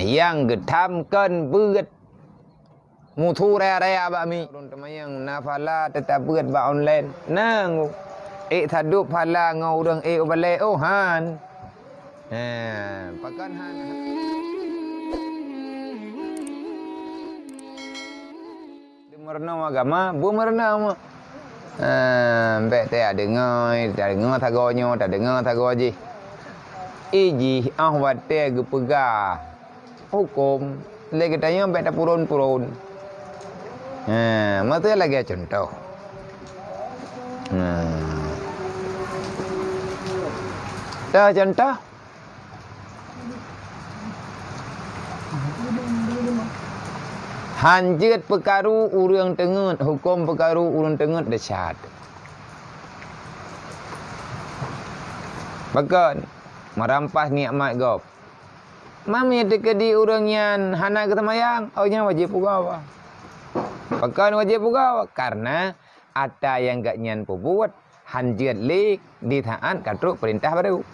yang getamkan beut mutu rea-rea bami yang nafala tetap beut ba online nang tadup phala ngau urang ubale han pakan han merna agama bu merna mbek te dengar tagonyo tak dengar tagoji iji ahwat te gepega hukum lagi tanya mbek tak purun mata lagi contoh dah contoh hanjit perkaru urang tengut hukum perkaru urang tengut dahsyat bahkan merampas nikmat gop mami dekedi urang yang hana ketamayang nya wajib pugawa bahkan wajib pugawa karena ada yang gak nyan buat hanjit lik di taat katruk perintah baru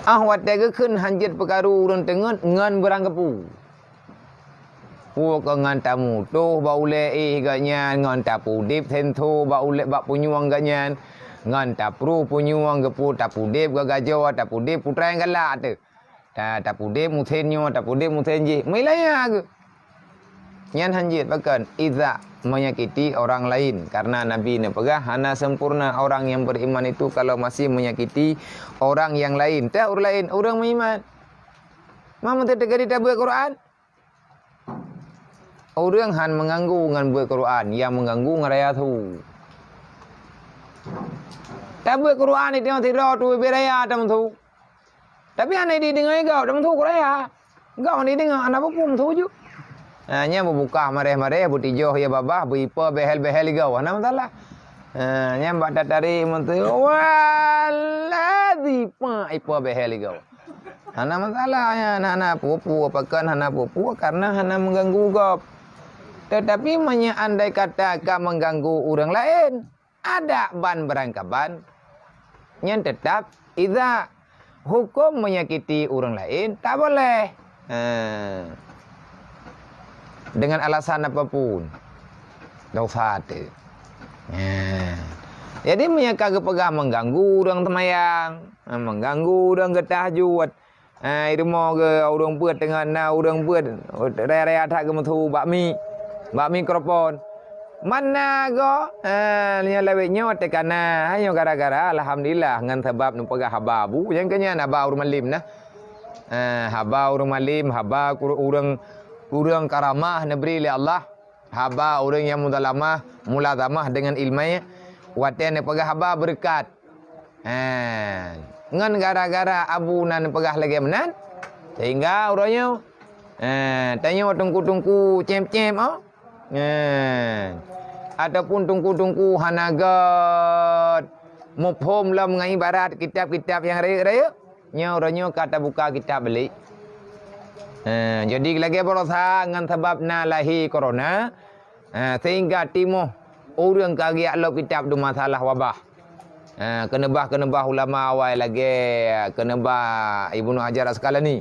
ahwat dia keun hanjit perkaru urang tengut ngan berangkepu puak ngan tamu tu baule gaknya ngan tapu dip tentu baule bak punyuang gaknya ngan tapru punyuang gepu tapu dip gagajo tapu dip putra yang galak tu tapu dip mutenyo tapu dip mutenji milaya ke nyan hanjit bahkan iza menyakiti orang lain karena nabi ne pegah hana sempurna orang yang beriman itu kalau masih menyakiti orang yang lain tak orang lain orang beriman mama tertegadi tak buat Quran orang han mengganggu dengan buat Quran yang mengganggu ngaraya tu tak buat Quran itu yang tidak tu beraya tam tu tapi anai di dengar kau tam tu Korea kau ni dengar anak pun tu je nya membuka mareh-mareh butijoh ya babah bipa behel-behel gau ana masalah nya mbak datari mentu waladhi pa ipa behel gau ana masalah ya anak pupu apakan anak pupu karena hana mengganggu gop tetapi andai kata ka mengganggu orang lain ada ban berangkaban nya tetap idza hukum menyakiti orang lain tak boleh dengan alasan apapun dosa tu jadi menyaka kepegah mengganggu orang temayang mengganggu orang getahajud irmo ke orang buat dengan orang buat raya-raya tak ke metu bakmi kropon mana go nya lewetnya tekana hanya gara-gara alhamdulillah ngan sebab nu pegah hababu yang kenya naba urang malim nah haba urang malim haba urang karamah nebri li Allah haba urang yang mudalamah muladamah dengan ilmunya watan pegah haba berkat ngan gara-gara abu nan pegah lagi menan sehingga urangnya tanya tungku-tungku cem-cem ataupun tungku-tungku hanagat mufhum lah mengenai ibarat kitab-kitab yang raya-raya nya urangnya kata buka kitab beli jadi lagi berusaha dengan sebabna lahi corona sehingga timuh orang kagi alok kitab du masalah wabah kenebah ulama awal lagi kenebah Ibnu Hajar Asqalani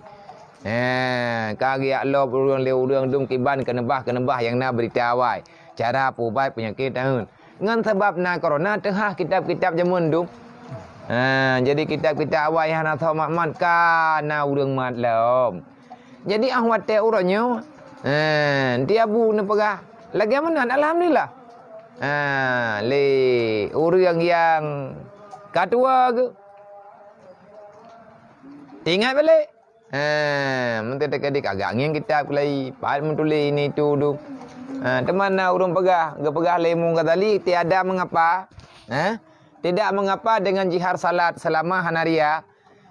kagi alok orang dum kiban kenebah yang na berita awal cara pubai penyakit tahun dengan sebabna corona tengah kitab-kitab jamun dum jadi kitab-kitab awal yang nak tahu makmat kana urang mat lom jadi ahwat te urangnya dia bu ne pegah lagi mana alhamdulillah le urang yang kedua ke ingat balik menteri dekat agak ngin kitab kelai pat mentulis ini tu du teman urang pegah lemu katali tiada mengapa tidak mengapa dengan jihar salat selama hanaria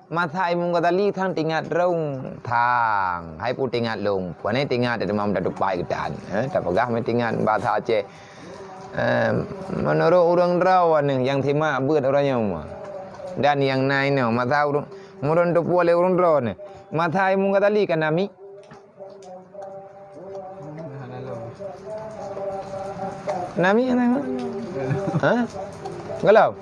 mathai mung katali thang tingat rong thang hai pu tingat long puan ai tingat de mam dadu pai kedan tak pegah me tingat bahasa Aceh menurut orang rawan yang tema beut orangnya dan yang nain mata urang murun tu pole urang rawan mathai mung katali kan nami galau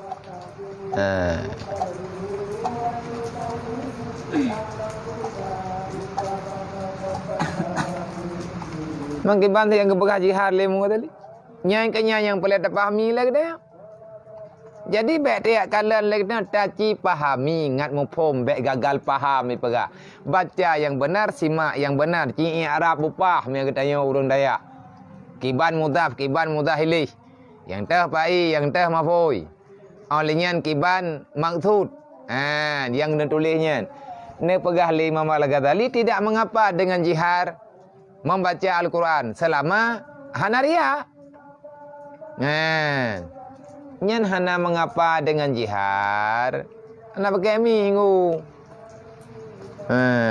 Mangki bantu yang kebegah jihad lemu tadi. Nyai kenya yang boleh tak pahami lagi dah. Jadi baik dia kalian lagi nak taci pahami ingat mupom baik gagal paham ni pegah. Baca yang benar, simak yang benar. Ci Arab upah mi katanya urang Dayak. Kiban mudhaf ilih. Yang teh pai, yang teh mafui. Olehnya kiban maksud. Yang ditulisnya. Ni pegah Imam Al-Ghazali tidak mengapa dengan jihad membaca Al-Quran selama hanaria. Nyan hana mengapa dengan jihad. Hana pakai minggu.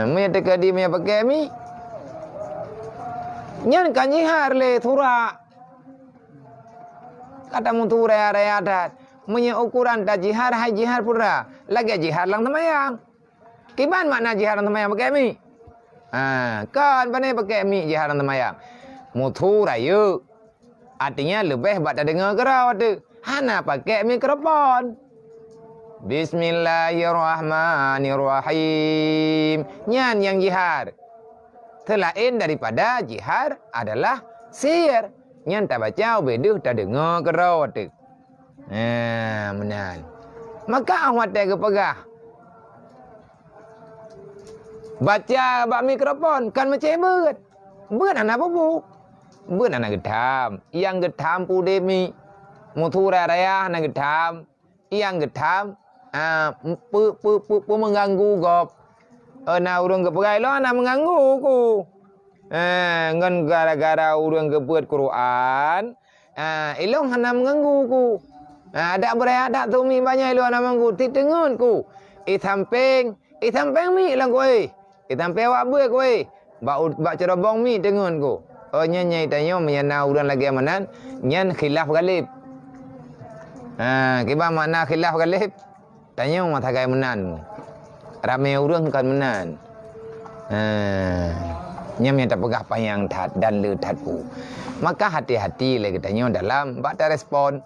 Maya teka di maya pakai mi. Nyan kan jihad le thura. Kata mutura area adat. Maya ukuran ta jihad hai jihad pura. Lagi jihad lang tamayang. Kiban makna jihad lang tamayang pakai mi. Kan pandai pakai mi jihad lang tamayang. Mutura yuk. Artinya lebih buat tak dengar kerau tu. Hana pakai mikrofon. Bismillahirrahmanirrahim. Nyan yang jihad. Selain daripada jihad adalah sihir. Nyan tak baca beduh tak dengar kerau tu. Menan. Maka awak tak kepegah. Baca bak mikrofon kan macam beut. Beut anak apa? Beut anak gedam. Yang gedam pudemi. Mutura raya anak gedam. Yang gedam mengganggu gop. Urang kepegai lo anak mengganggu ku. Ngan gara-gara urang kebuat Quran. Ilong anak mengganggu ku. Ada berada tu mi banyak ilong anak mengganggu. Titengun ku. Itampeng mi ilang ku. Itampeng awak buat ku. Bak cerobong mi tengun ku. Nyai tanya menyana urang lagi amanan. Nyan khilaf galib. Kiba makna khilaf galib. Tanya mata kai menan. Ramai orang kan menan. Nyam yang tak pegah payang tat dan le tat pu. Maka hati-hati lagi tanya dalam bak tak respon.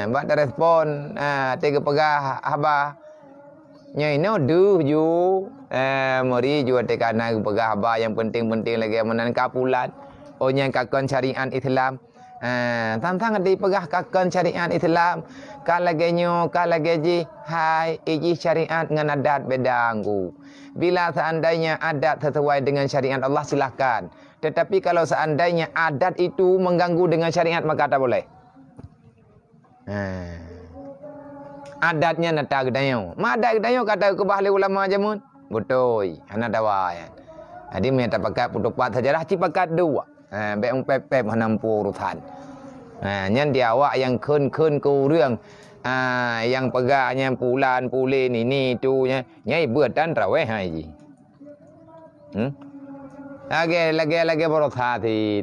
Bak tak respon tiga pegah haba. Nyai no du ju mari ju tekana pegah haba yang penting-penting lagi menan kapulan. Oh nyai kakon syariat Islam. Tantang di pegah kakon syariat Islam. Kalagenyo kalageji hai iji syariat dengan adat bedangku. Bila seandainya adat sesuai dengan syariat Allah silakan. Tetapi kalau seandainya adat itu mengganggu dengan syariat maka tak boleh. Adatnya nata gedayo. Ma adat gedayo kata ke bahli ulama jamun. Betul. Ana dawayan. Jadi mereka pakai putupat sejarah cipakat dua. Baik pep menampu urusan. Nyan dia awak yang kun kuរឿងyang pegahnya pulan pulin ini tu nyai buat dan raweh hai ji. Lagi berotha thì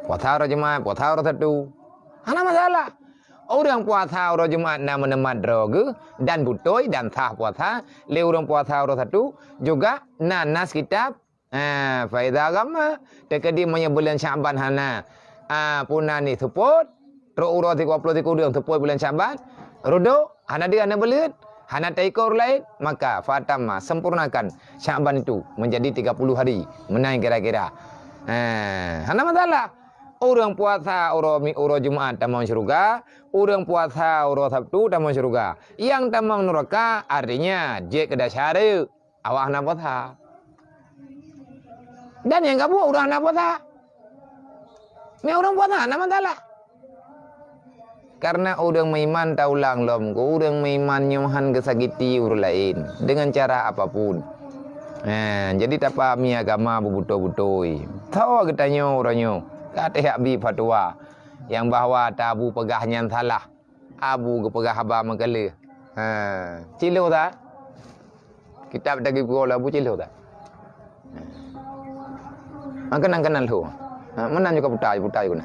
puasa rojuma puasa rotatu. Hana masalah. Orang puasa rojuma nama madrogu dan butoy dan sah puasa. Le orang puasa rotatu juga nanas kitab faedah agama tekadi punya bulan Syaban hana punani support ro uro 30 kurang support bulan Syaban rodo hana dia hana belut hana taikor lain maka fatama sempurnakan Syaban itu menjadi 30 hari menang kira-kira hana masalah. Orang puasa uro Jumaat tamang syurga, orang puasa uro Sabtu tamang syurga. Yang tamang neraka artinya je kedasyare awak hana puasa. Dan yang kamu orang nak puasa. Orang puasa nak masalah. Karena orang meiman taulang lom, orang meiman nyohan kesakiti orang lain dengan cara apapun. Jadi tapa mi agama bebuto-butoi. Tahu katanya orangnya, kata habis fatwa yang bahawa tabu pegahnya salah. Abu ke pegah haba mengkala. Cilo tak? Kitab dagi bola bu cilo tak? Kenal tu. Mana juga putai guna.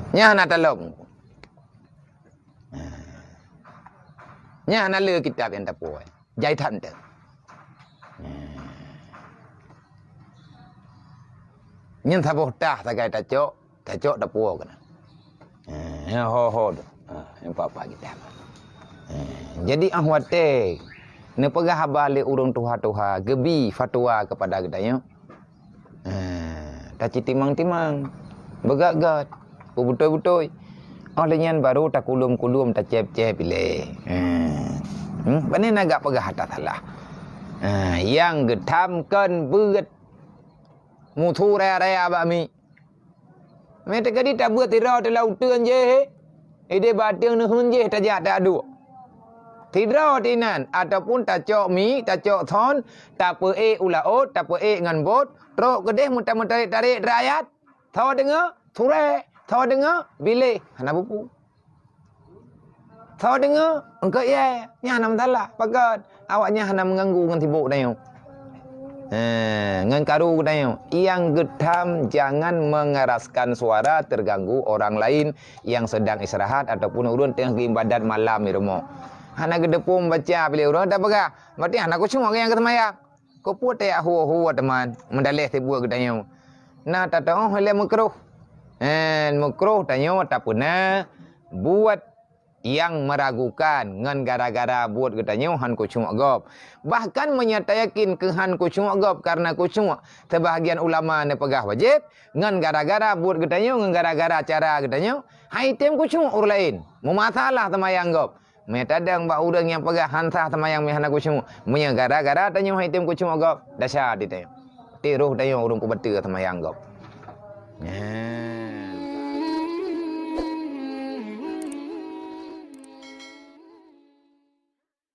Nya nak talong. Nya nak le kitab yang tak puai. Jai tham tu. Nya tak tah tagai tacok tak puai guna. Ho tu. Yang apa kitab. Jadi ahwate Ne pegah balik urung tuha-tuha gebi fatwa kepada gedanya. Tak timang-timang. Begat-gat. Betul-betul. Olehnya baru tak kulum-kulum tak cep-cep pilih. Bani agak pegah atas salah. Yang getamkan berat. Mutu raya-raya bami. Mereka kadi tak buat tirau telah utuan je. Ide batin nuhun je tak tak ada. Tirau tinan ataupun tak cok mi, tak cok thon, tak pe ulaot, tak pe ngan bot, trok kedeh muta-muta tarik rakyat. Thaw dengar, ture, thaw dengar, bilih, hana bupu. Thaw dengar, engkau ya, nya hana masalah, pakat. Awaknya hana mengganggu ngan tibuk dayo. Ngan karu dayo. Yang gedam jangan mengeraskan suara terganggu orang lain yang sedang istirahat ataupun urun tengah ibadat malam di rumah. Hana gedepung baca bila urang tak pegah. Berarti hana ku cuma yang ketemaya. Ku put ya hu teman. Mendalih tibu gedanya. Nah tak tahu hele makruh. Makruh tanya tak puna buat yang meragukan ngan gara-gara buat gedanya han ku cuma gop. Bahkan menyatakan ke han ku cuma gop karena ku cuma sebahagian ulama ne pegah wajib ngan gara-gara buat gedanya ngan gara-gara cara gedanya. Hai tem ku cuma ur lain. Mu masalah temayang gop. Metadang ba urang yang pegah hantah temayang mehana kucung munya gara-gara tanya haitem kucung agap dasar ditanya tiruh tanya urang ku betul temayang gop.